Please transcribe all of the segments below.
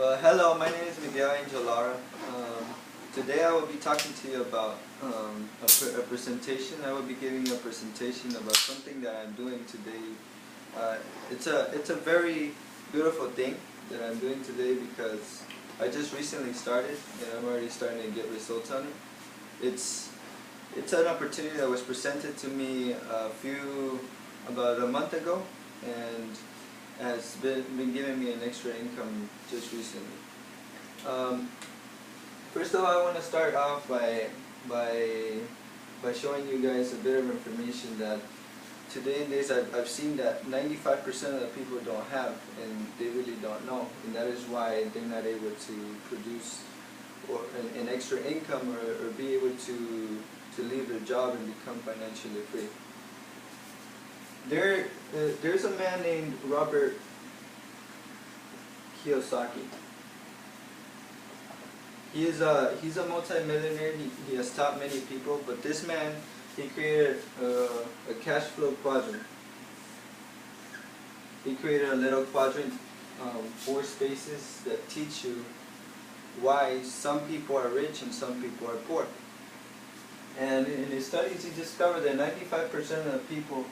Hello, my name is Miguel and Lara. Today I will be talking to you about a presentation. I will be giving a presentation about something that I'm doing today. It's a very beautiful thing that I'm doing today because I just recently started and I'm already starting to get results on it. It's an opportunity that was presented to me about a month ago, and has been giving me an extra income just recently. First of all, I want to start off by showing you guys a bit of information that today in days I've seen that 95% of the people don't have, and they really don't know, and that is why they're not able to produce an extra income or be able to leave their job and become financially free. There's a man named Robert Kiyosaki. He's a multi-millionaire. He has taught many people, but this man, he created a cash flow quadrant. He created a little quadrant, 4 spaces that teach you why some people are rich and some people are poor. And in his studies, he discovered that 95% of the people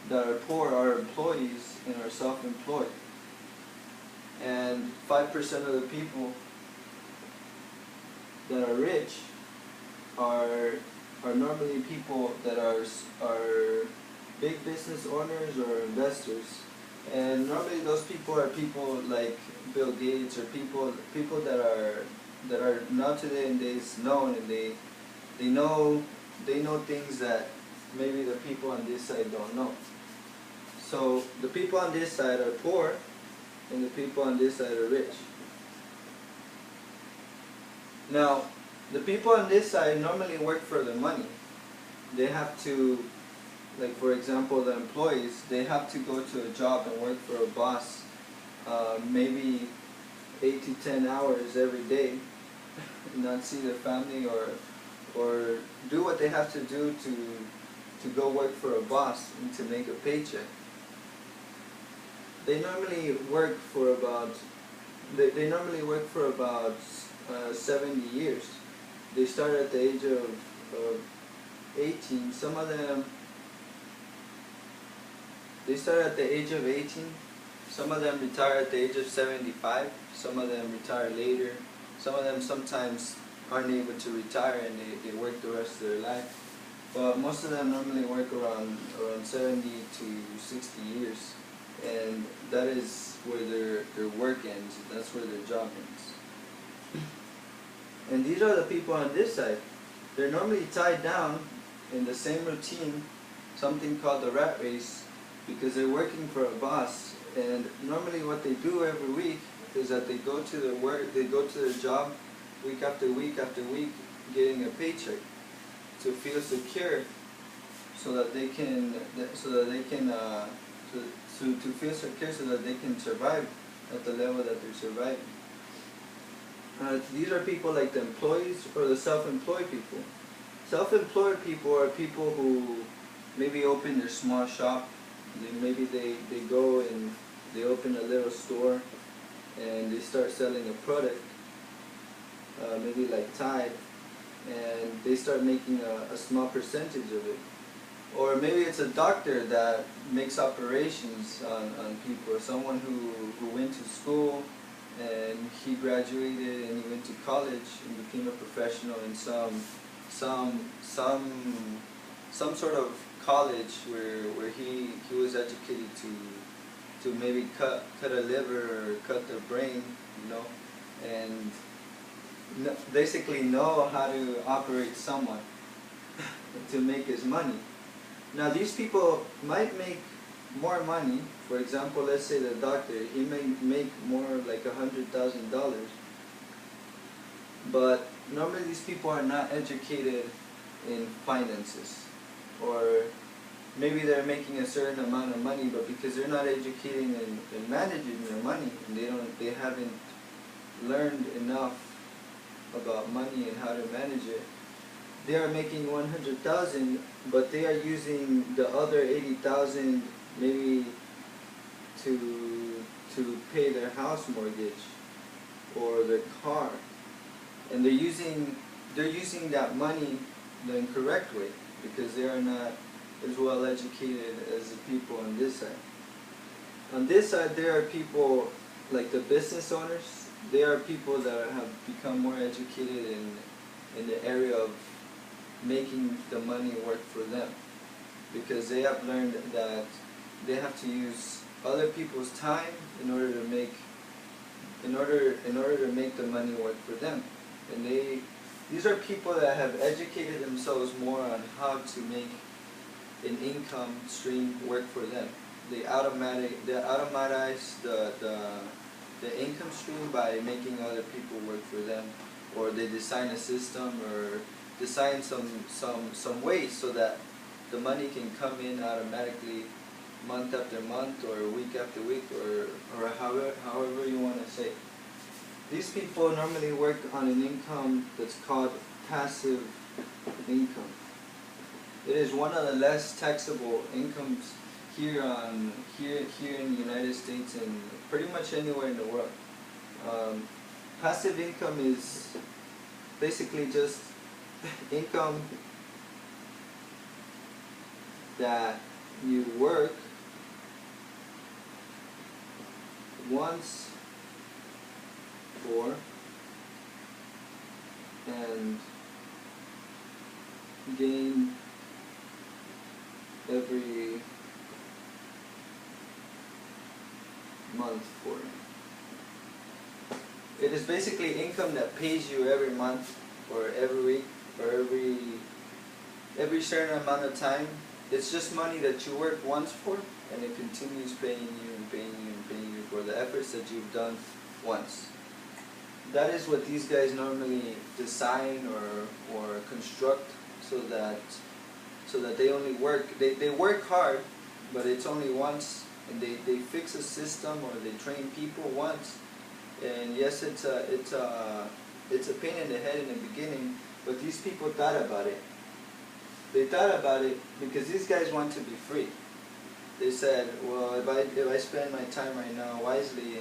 that are poor are employees and are self-employed. And 5% of the people that are rich are normally people that are big business owners or investors. And normally those people are people like Bill Gates, or people that are now today in days known, and they know things that maybe the people on this side don't know. So the people on this side are poor, and the people on this side are rich. Now, the people on this side normally work for the money. They have to, like for example, the employees, they have to go to a job and work for a boss, maybe 8 to 10 hours every day, not see their family, or do what they have to do to go work for a boss and to make a paycheck. They normally work for about 70 years. They start at the age of 18. Some of them, they start at the age of 18. Some of them retire at the age of 75. Some of them retire later. Some of them sometimes aren't able to retire and they work the rest of their life. But most of them normally work around 70 to 60 years. And that is where their work ends. That's where their job ends. And these are the people on this side. They're normally tied down in the same routine, something called the rat race, because they're working for a boss. And normally what they do every week is that they go to their work, they go to their job week after week after week, getting a paycheck to feel secure, so that they can to feel secure so that they can survive at the level that they're surviving. These are people like the employees or the self-employed people. Self-employed people are people who maybe open their small shop. Maybe they go and they open a little store and they start selling a product, maybe like Tide, and they start making a small percentage of it. Or maybe it's a doctor that makes operations on people, or someone who went to school and he graduated and he went to college and became a professional in some sort of college where he was educated to maybe cut a liver or cut their brain, and basically know how to operate someone to make his money. Now these people might make more money. For example, let's say the doctor, he may make more like $100,000, but normally these people are not educated in finances, or maybe they're making a certain amount of money, but because they're not educated in managing their money, and they haven't learned enough about money and how to manage it, they are making 100,000, but they are using the other 80,000 maybe to pay their house mortgage, or their car, and they're using that money the incorrect way because they are not as well educated as the people on this side. On this side, there are people like the business owners. They are people that have become more educated in the area of making the money work for them, because they have learned that they have to use other people's time in order to make the money work for them. And these are people that have educated themselves more on how to make an income stream work for them. They automatize the income stream by making other people work for them, or they design a system or design some ways so that the money can come in automatically month after month or week after week, or however you want to say. These people normally work on an income that's called passive income. It is one of the less taxable incomes here in the United States and pretty much anywhere in the world. Passive income is basically just income that you work once for and gain every month for it. It is basically income that pays you every month or every week or every certain amount of time. It's just money that you work once for, and it continues paying you and paying you and paying you for the efforts that you've done once. That is what these guys normally design or construct, so that they only work, they work hard, but it's only once, and they fix a system or they train people once. And yes, it's a pain in the head in the beginning, but these people thought about it. They thought about it because these guys want to be free. They said, well, if I spend my time right now wisely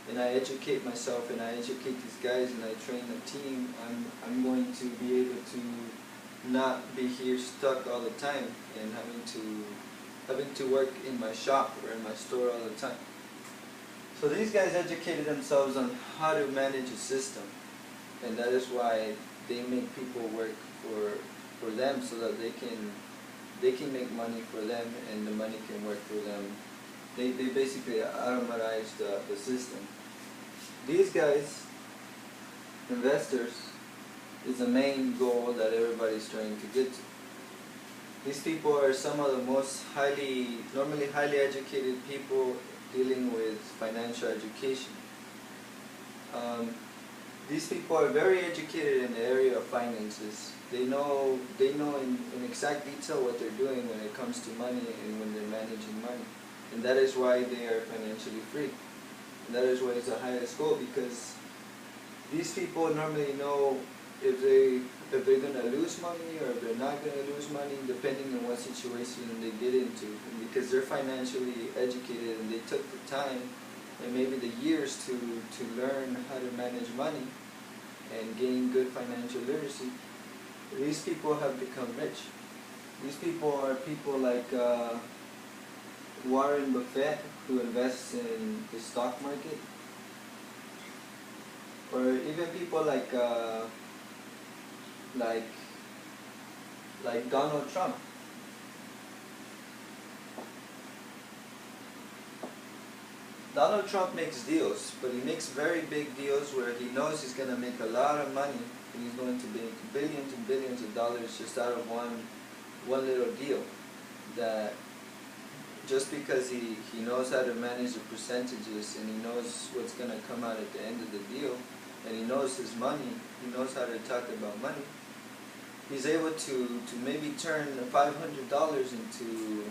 and I educate myself and I educate these guys and I train the team, I'm going to be able to not be here stuck all the time and having to work in my shop or in my store all the time. So these guys educated themselves on how to manage a system, and that is why they make people work for them, so that they can make money for them and the money can work for them. They basically automatize the system. These guys, investors, is the main goal that everybody's trying to get to. These people are some of the most normally highly educated people dealing with financial education. These people are very educated in the area of finances. They know in exact detail what they're doing when it comes to money and when they're managing money. And that is why they are financially free. And that is why it's the highest goal, because these people normally know if they're going to lose money or if they're not going to lose money, depending on what situation they get into. And because they're financially educated and they took the time and maybe the years to learn how to manage money and gain good financial literacy, these people have become rich. These people are people like Warren Buffett, who invests in the stock market, or even people like Donald Trump. Donald Trump makes deals, but he makes very big deals where he knows he's going to make a lot of money, and he's going to make billions and billions of dollars just out of one little deal. That just because he knows how to manage the percentages and he knows what's going to come out at the end of the deal, and he knows his money, he knows how to talk about money, he's able to maybe turn $500 into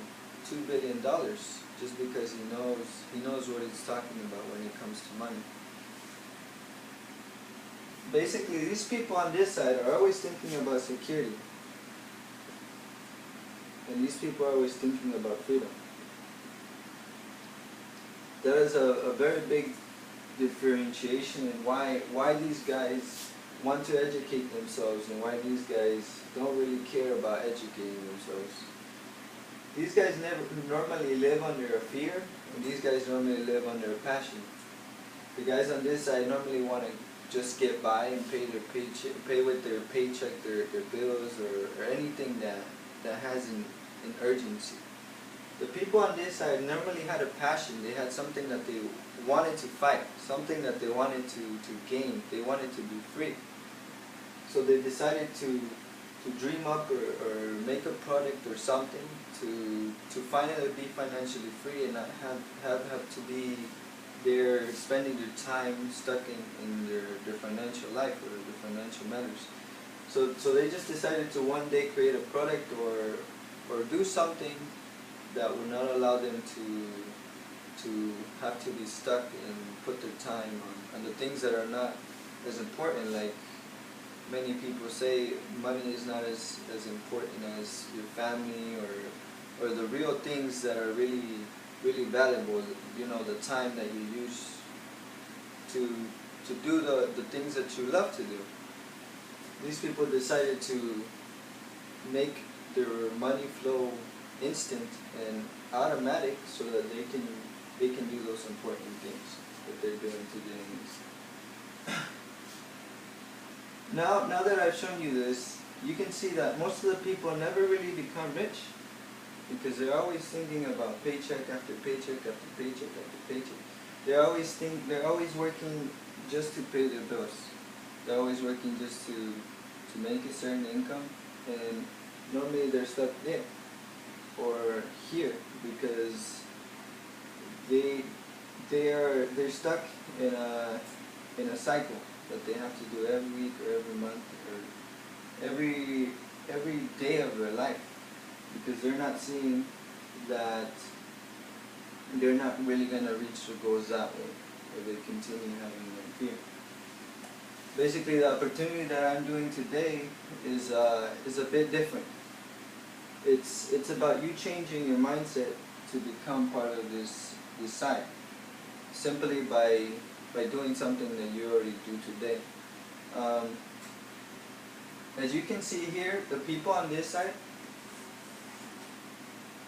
$2 billion, just because he knows what he's talking about when it comes to money. Basically, these people on this side are always thinking about security, and these people are always thinking about freedom. That is a very big differentiation and why these guys want to educate themselves and why these guys don't really care about educating themselves. These guys normally live under a fear, and these guys normally live under a passion. The guys on this side normally want to just get by and pay their pay with their paycheck, their bills, or anything that has an urgency. The people on this side normally had a passion. They had something that they wanted to fight, something that they wanted to gain. They wanted to be free. So they decided to dream up or make a product or something to finally be financially free and not have to be there spending their time stuck in their financial life or their financial matters. So they just decided to one day create a product or do something that would not allow them to have to be stuck and put their time on the things that are not as important. Like many people say, money is not as important as your family or the real things that are really valuable. You know, the time that you use to do the things that you love to do. These people decided to make their money flow instant and automatic so that they can do those important things that they're doing today. Now that I've shown you this, you can see that most of the people never really become rich because they're always thinking about paycheck after paycheck after paycheck after paycheck. They're always working just to pay their bills. They're always working just to make a certain income, and normally they're stuck there or here because they're stuck in a cycle that they have to do every week or every month or every day of their life, because they're not seeing that they're not really going to reach their goals that way if they continue having that fear. Basically, the opportunity that I'm doing today is a bit different. It's about you changing your mindset to become part of this side, simply by doing something that you already do today. As you can see here, the people on this side,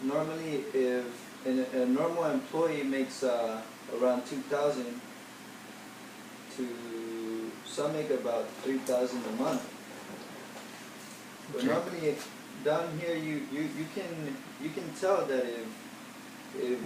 normally if a normal employee makes around 2,000 to some make about 3,000 a month. But normally down here you can tell that if